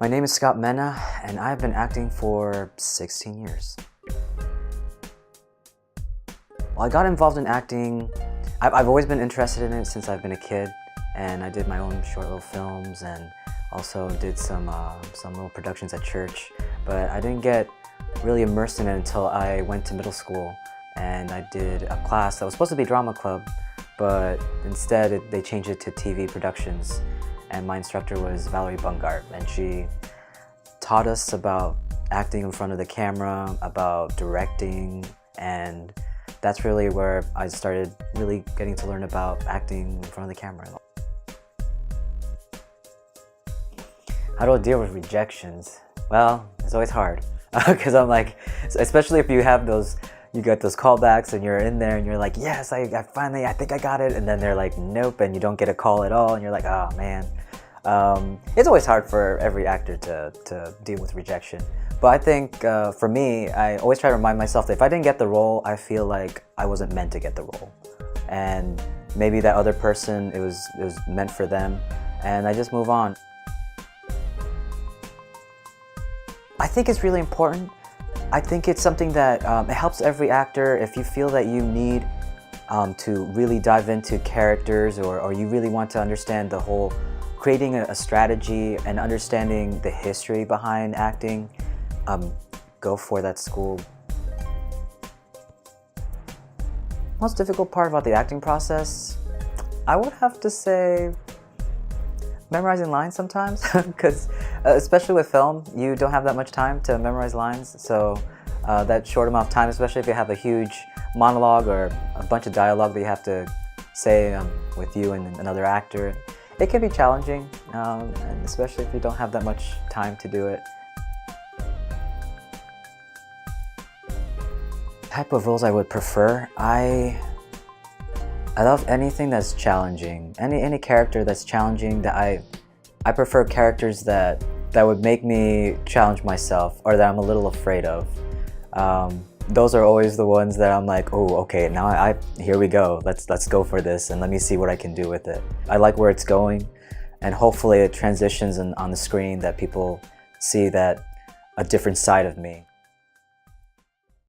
My name is Scott Mena, and I've been acting for 16 years. Well, I got involved in acting. I've always been interested in it since I've been a kid, and I did my own short little films and also did some little productions at church. But I didn't get really immersed in it until I went to middle school, and I did a class that was supposed to be drama club, but instead they changed it to TV productions. And my instructor was Valerie Bungart, and she taught us about acting in front of the camera, about directing, and that's really where I started really getting to learn about acting in front of the camera. How do I deal with rejections? Well, it's always hard because I'm like, especially if you have those, you get those callbacks and you're in there and you're like, yes, I think I got it, and then they're like, nope, and you don't get a call at all, and you're like, oh man. It's always hard for every actor to deal with rejection. But I think for me, I always try to remind myself that if I didn't get the role, I feel like I wasn't meant to get the role. And maybe that other person, it was meant for them, and I just move on. I think it's really important. I think it's something that it helps every actor. If you feel that you need to really dive into characters, or you really want to understand the whole, creating a strategy and understanding the history behind acting, go for that school. Most difficult part about the acting process, I would have to say memorizing lines sometimes, because especially with film, you don't have that much time to memorize lines. So that short amount of time, especially if you have a huge monologue or a bunch of dialogue that you have to say with you and another actor, it can be challenging, and especially if you don't have that much time to do it. Type of roles I would prefer, I love anything that's challenging. Any character that's challenging. That I prefer characters that would make me challenge myself, or that I'm a little afraid of. Those are always the ones that I'm like, oh, okay, now here we go. Let's go for this, and let me see what I can do with it. I like where it's going, and hopefully it transitions on the screen, that people see that a different side of me.